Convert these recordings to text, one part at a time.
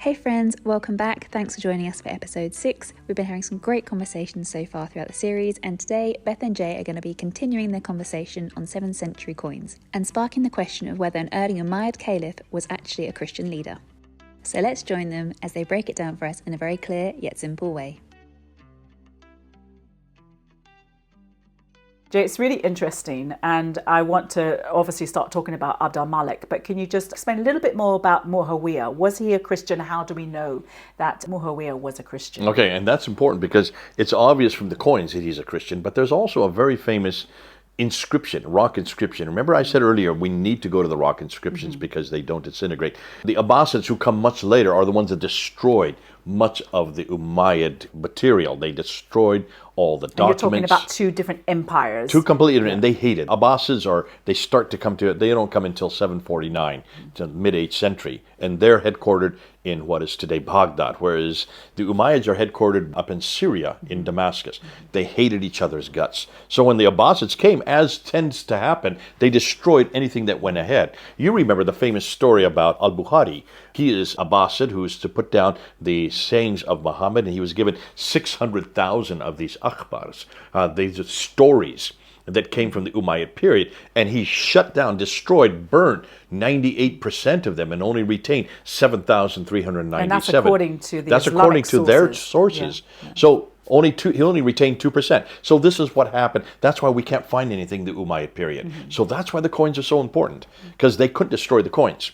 Hey friends, welcome back. Thanks for joining us for episode 6. We've been having some great conversations so far throughout the series, and today Beth and Jay are going to be continuing their conversation on 7th century coins and sparking the question of whether an early Ummayyid Caliph was actually a Christian leader. So let's join them as they break it down for us in a very clear yet simple way. Jay, it's really interesting, and I want to obviously start talking about Abd al-Malik, but can you just explain a little bit more about Muawiyah? Was he a Christian? How do we know that Muawiyah was a Christian? Okay, and that's important because it's obvious from the coins that he's a Christian, but there's also a very famous inscription, rock inscription. Remember I said earlier we need to go to the rock inscriptions because they don't disintegrate. The Abbasids, who come much later, are the ones that destroyed much of the Umayyad material. They destroyed all the documents. And you're talking about two different empires. Two completely different, and they hate it. Abbasids they start to come to it, they don't come until 749, to the mid-8th century, and they're headquartered in what is today Baghdad, whereas the Umayyads are headquartered up in Syria, in Damascus. They hated each other's guts. So when the Abbasids came, as tends to happen, they destroyed anything that went ahead. You remember the famous story about al-Bukhari. He is Abbasid who is to put down the sayings of Muhammad, and he was given 600,000 of these akhbars, these stories that came from the Umayyad period, and he shut down, destroyed, burned 98% of them, and only retained 7,397. And that's according to the That's Islamic according to their sources. Yeah. So he only retained 2%. So this is what happened. That's why we can't find anything in the Umayyad period. So that's why the coins are so important, because they couldn't destroy the coins.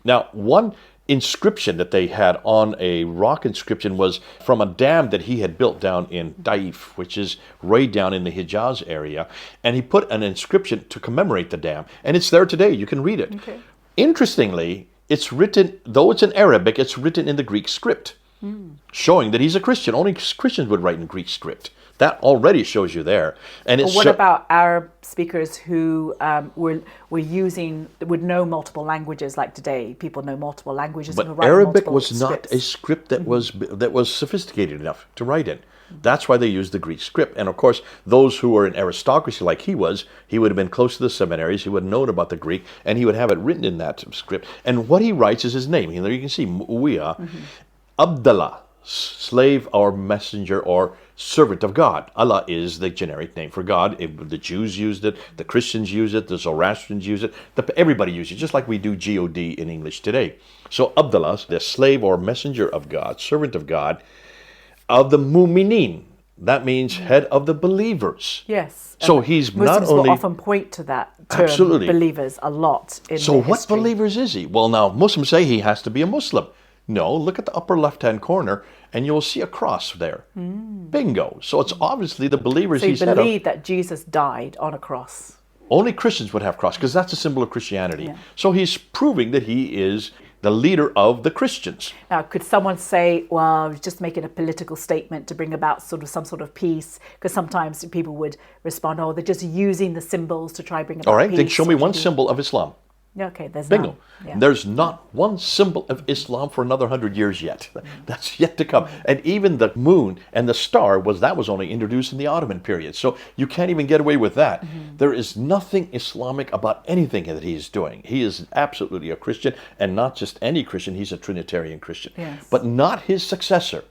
Now, one inscription that they had on a rock inscription was from a dam that he had built down in Taif, which is right down in the Hijaz area, and he put an inscription to commemorate the dam, and it's there today. You can read it. Okay. Interestingly, it's written, though it's in Arabic, it's written in the Greek script, showing that he's a Christian. Only Christians would write in Greek script. That already shows you there. And it's what about Arab speakers who would know multiple languages like today? People know multiple languages. But Arabic was not a script that was sophisticated enough to write in. That's why they used the Greek script. And of course, those who were in aristocracy like he would have been close to the seminaries, he would have known about the Greek, and he would have it written in that script. And what he writes is his name. There you can see Muawiyah, Abdullah, slave or messenger or servant of God. Allah is the generic name for God. The Jews used it, the Christians use it, the Zoroastrians use it, everybody uses it, just like we do God in English today. So Abdullah, the slave or messenger of God, servant of God, of the Mu'minin. That means head of the believers. Yes. So he's Muslims not only... will often point to that term, absolutely, believers, a lot in So what history. believers is he? Well, now, Muslims say he has to be a Muslim. No, look at the upper left-hand corner, and you'll see a cross there. Bingo. So it's obviously the believers he's head of. So you believe that Jesus died on a cross. Only Christians would have cross, because that's a symbol of Christianity. Yeah. So he's proving that he is the leader of the Christians. Now, could someone say, well, he's just making a political statement to bring about some sort of peace? Because sometimes people would respond, oh, they're just using the symbols to try to bring about peace. All right, then show me one symbol of Islam. Okay, there's bingo. None. Yeah. There's not one symbol of Islam for another 100 years yet. That's yet to come. And even the moon and the star was only introduced in the Ottoman period. So you can't even get away with that. There is nothing Islamic about anything that he is doing. He is absolutely a Christian, and not just any Christian. He's a Trinitarian Christian, but not his successor.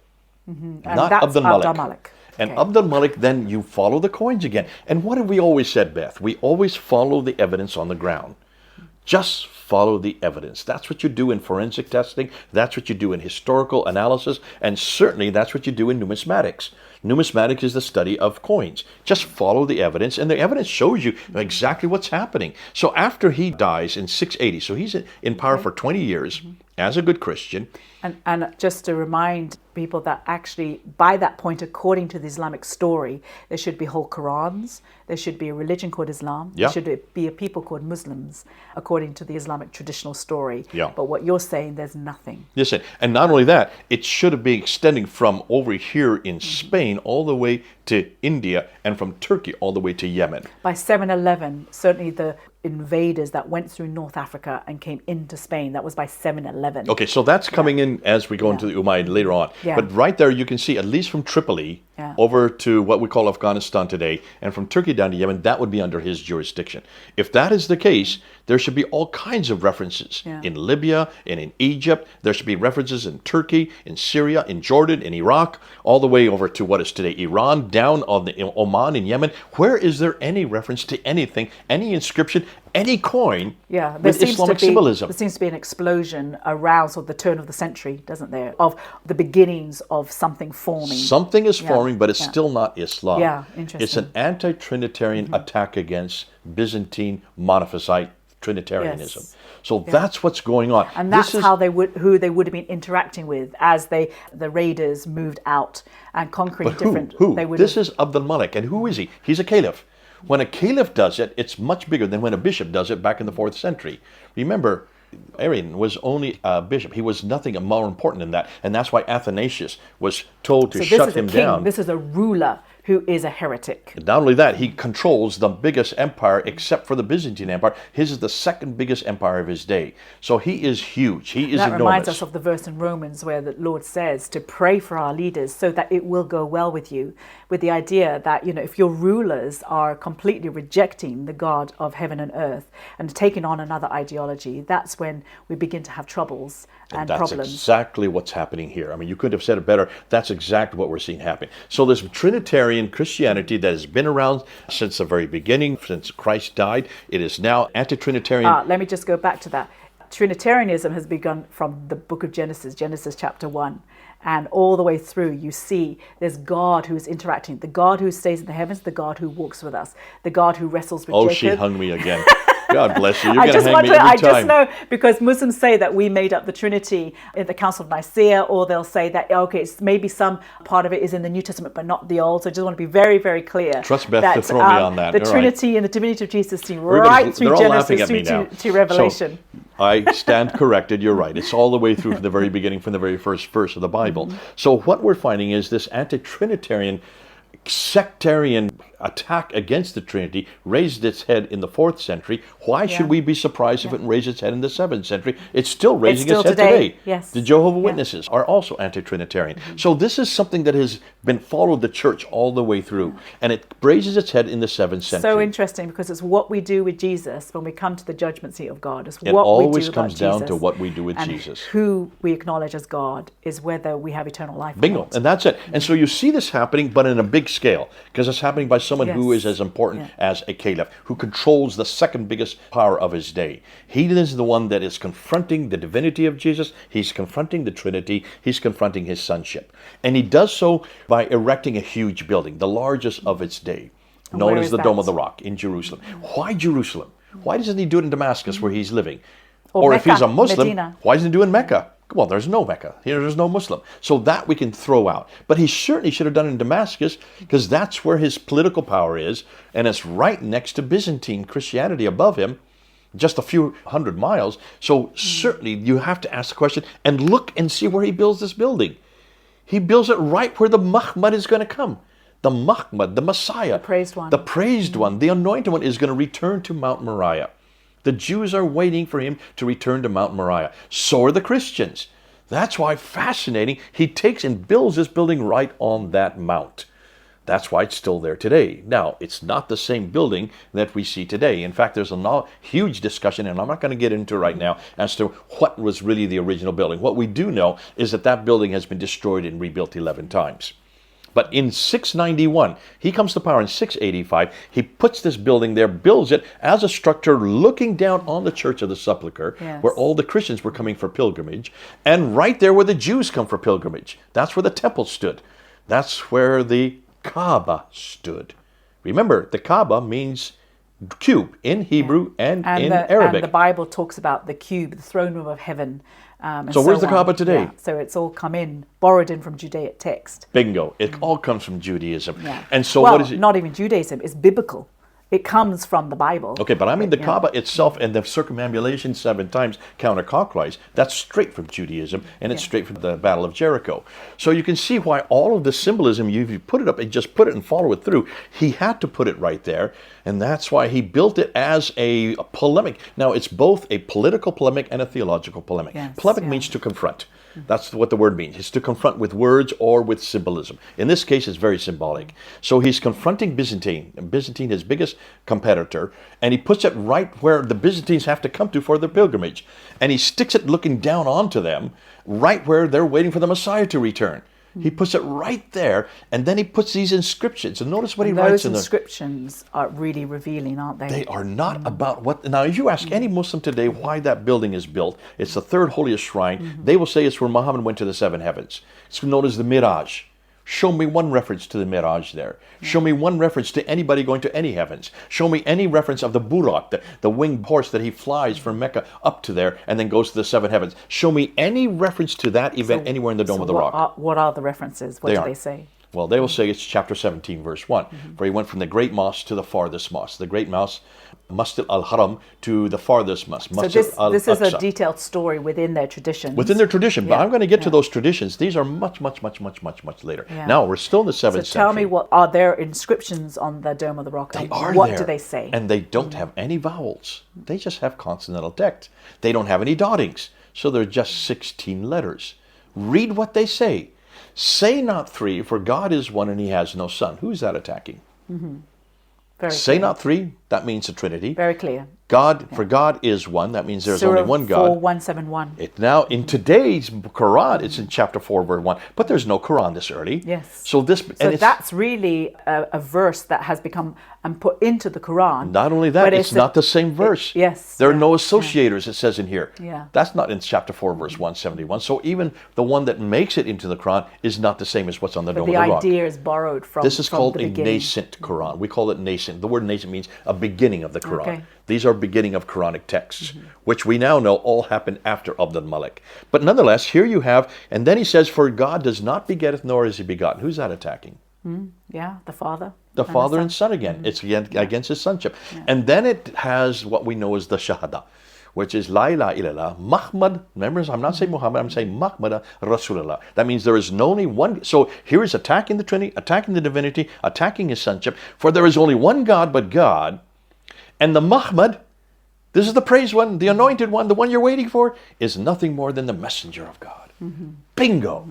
Not Abd al-Malik. And Abd al-Malik, then you follow the coins again. And what have we always said, Beth? We always follow the evidence on the ground. Just follow the evidence. That's what you do in forensic testing. That's what you do in historical analysis. And certainly that's what you do in numismatics. Numismatics is the study of coins. Just follow the evidence, and the evidence shows you exactly what's happening. So after he dies in 680, so he's in power for 20 years as a good Christian. And just to remind people that actually by that point, according to the Islamic story, there should be whole Qurans, there should be a religion called Islam, there should be a people called Muslims, according to the Islamic traditional story. But what you're saying, there's nothing. Listen, and not only that, it should have been extending from over here in Spain Spain all the way to India, and from Turkey all the way to Yemen. By 711, certainly the invaders that went through North Africa and came into Spain, that was by 711. Okay, so that's coming in as we go into the Ummayyid later on. Yeah. But right there you can see, at least from Tripoli over to what we call Afghanistan today, and from Turkey down to Yemen, that would be under his jurisdiction. If that is the case, there should be all kinds of references in Libya and in Egypt. There should be references in Turkey, in Syria, in Jordan, in Iraq, all the way over to what is today Iran, down on the Oman in Yemen. Where is there any reference to anything, any inscription, any coin with Islamic symbolism? There seems to be an explosion around sort of the turn of the century, doesn't there, of the beginnings of something forming. Something is forming, but it's still not Islam. Yeah, interesting. It's an anti-Trinitarian attack against Byzantine monophysite Trinitarianism. Yes. So that's what's going on. And that's who they would have been interacting with as the raiders moved out and conquering different. Who? This is Abdul Malik, and who is he? He's a caliph. When a caliph does it, it's much bigger than when a bishop does it back in the 4th century. Remember, Arian was only a bishop. He was nothing more important than that. And that's why Athanasius was told to shut him down. This is a ruler who is a heretic. And not only that, he controls the biggest empire except for the Byzantine Empire. His is the second biggest empire of his day. So he is huge. He is enormous. That reminds us of the verse in Romans where the Lord says to pray for our leaders so that it will go well with you, with the idea that, if your rulers are completely rejecting the God of heaven and earth and taking on another ideology, that's when we begin to have troubles and that's problems. Exactly what's happening here. I mean, you couldn't have said it better. That's exactly what we're seeing happen. So this Trinitarian Christianity that has been around since the very beginning, since Christ died, it is now anti-Trinitarian. Let me just go back to that. Trinitarianism has begun from the book of Genesis chapter 1. And all the way through, you see there's God who's interacting. The God who stays in the heavens, the God who walks with us, the God who wrestles with Jacob. Oh, she hung me again. God bless you. You're going to hang me every I time. just know because Muslims say that we made up the Trinity in the Council of Nicaea, or they'll say that, it's maybe some part of it is in the New Testament, but not the Old. So I just want to be very, very clear. Trust Beth to throw me on that. The Trinity and the divinity of Jesus through Genesis to Revelation. So, I stand corrected. You're right. It's all the way through from the very beginning, from the very first verse of the Bible. So what we're finding is this anti-Trinitarian sectarian attack against the Trinity raised its head in the 4th century. Why should we be surprised if it raised its head in the 7th century? It's still raising its head today. Yes. The Jehovah's Witnesses are also anti-Trinitarian. So this is something that has been followed the church all the way through, and it raises its head in the 7th century. So interesting, because it's what we do with Jesus when we come to the judgment seat of God. It always comes down to what we do with Jesus. Who we acknowledge as God is whether we have eternal life. Bingo, and that's it. And so you see this happening, but in a big scale, because it's happening by someone who is as important as a caliph, who controls the second biggest power of his day. He is the one that is confronting the divinity of Jesus. He's confronting the Trinity. He's confronting his sonship. And he does so by erecting a huge building, the largest of its day, known as the Dome of the Rock in Jerusalem. Why Jerusalem? Why doesn't he do it in Damascus where he's living? Or Mecca, if he's a Muslim, Medina. why doesn't he do it in Mecca? Well, there's no Mecca. Here, there's no Muslim. So that we can throw out. But he certainly should have done it in Damascus, because that's where his political power is, and it's right next to Byzantine Christianity above him, just a few hundred miles. So certainly you have to ask the question and look and see where he builds this building. He builds it right where the Muhammad is going to come. The Muhammad, the Messiah, the praised one, the anointed one is going to return to Mount Moriah. The Jews are waiting for him to return to Mount Moriah. So are the Christians. That's why, fascinating, he takes and builds this building right on that mount. That's why it's still there today. Now, it's not the same building that we see today. In fact, there's a huge discussion, and I'm not going to get into right now, as to what was really the original building. What we do know is that that building has been destroyed and rebuilt 11 times. But in 691, he comes to power in 685. He puts this building there, builds it as a structure looking down on the Church of the Sepulchre, where all the Christians were coming for pilgrimage, and right there where the Jews come for pilgrimage. That's where the temple stood. That's where the Kaaba stood. Remember, the Kaaba means cube in Hebrew and in Arabic. And the Bible talks about the cube, the throne room of heaven. So where's the Kaaba today? Yeah, so it's all borrowed in from Judaic text. Bingo. It all comes from Judaism. Yeah. And so what is it? Not even Judaism, it's biblical. it comes from the Bible. Okay, but I mean the Kaaba itself and the circumambulation 7 times counterclockwise, that's straight from Judaism, and it's straight from the Battle of Jericho. So you can see why all of the symbolism, you put it up and just put it and follow it through. He had to put it right there, and that's why he built it as a polemic. Now, it's both a political polemic and a theological polemic. Yes, polemic means to confront. That's what the word means. It's to confront with words or with symbolism. In this case, it's very symbolic. So he's confronting Byzantine, his biggest competitor, and he puts it right where the Byzantines have to come to for their pilgrimage. And he sticks it looking down onto them, right where they're waiting for the Messiah to return. He puts it right there, and then he puts these inscriptions. And notice what he writes in those inscriptions are really revealing, aren't they? They are not about what... Now, if you ask any Muslim today why that building is built, it's the third holiest shrine. They will say it's where Muhammad went to the 7 heavens. It's known as the Miraj. Show me one reference to the Miraj there. Show me one reference to anybody going to any heavens. Show me any reference of the Buraq, the winged horse that he flies from Mecca up to there and then goes to the 7 heavens. Show me any reference to that event anywhere in the Dome of the Rock. What are the references? What do they say? Well, they will say it's chapter 17, verse 1, where he went from the great mosque to the farthest mosque. The great mosque, Masjid al-Haram, to the farthest mosque, Masjid al-Aqsa. This is a detailed story within their traditions. Within their tradition, but I'm going to get to those traditions. These are much later. Yeah. Now, we're still in the 7th century. So tell me, what are there inscriptions on the Dome of the Rock? They are what there. Do they say? And they don't have any vowels. They just have consonantal text. They don't have any dottings. So they're just 16 letters. Read what they say. Say not 3, for God is one and he has no son. Who is that attacking? Say not 3, that means the Trinity. Very clear. For God is one, that means there's only one God. 4171. Now, in today's Quran, it's in chapter 4, verse 1, but there's no Quran this early. Yes. So that's really a verse that has become and put into the Quran. Not only that, it's not the same verse. Yes. There are no associators, it says in here. Yeah. That's not in chapter 4, verse 171. So even the one that makes it into the Quran is not the same as what's on the Dome of the Rock. The idea is borrowed from This is called a beginning. nascent Quran. We call it nascent. The word nascent means a beginning of the Quran. Okay. These are beginning of Quranic texts, which we now know all happened after Abd al-Malik. But nonetheless, here you have, and then he says, for God does not begetteth, nor is he begotten. Who's that attacking? Yeah, the Father. The Father and Son again. It's against his sonship. Yeah. And then it has what we know as the Shahada, which is La ilaha illallah, Muhammad. Remember, I'm not saying Muhammad, I'm saying Muhammad Rasulullah. That means there is only one. So here is attacking the Trinity, attacking the divinity, attacking his sonship. For there is only one God but God. And the Muhammad, this is the praised one, the anointed one, the one you're waiting for, is nothing more than the messenger of God. Bingo.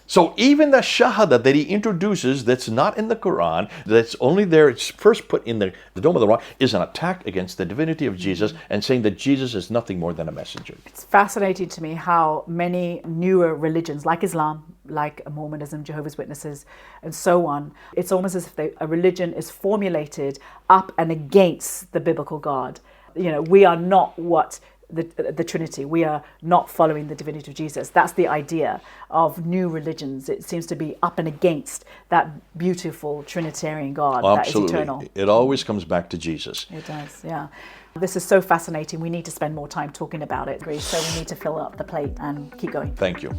So even the Shahada that he introduces that's not in the Quran, that's only there, it's first put in the Dome of the Rock, is an attack against the divinity of Jesus and saying that Jesus is nothing more than a messenger. It's fascinating to me how many newer religions, like Islam, like Mormonism, Jehovah's Witnesses, and so on, it's almost as if a religion is formulated up and against the biblical God. You know, we are not what the Trinity. We are not following the divinity of Jesus. That's the idea of new religions. It seems to be up and against that beautiful Trinitarian God that is eternal. It always comes back to Jesus. It does, yeah. This is so fascinating. We need to spend more time talking about it, so we need to fill up the plate and keep going. Thank you.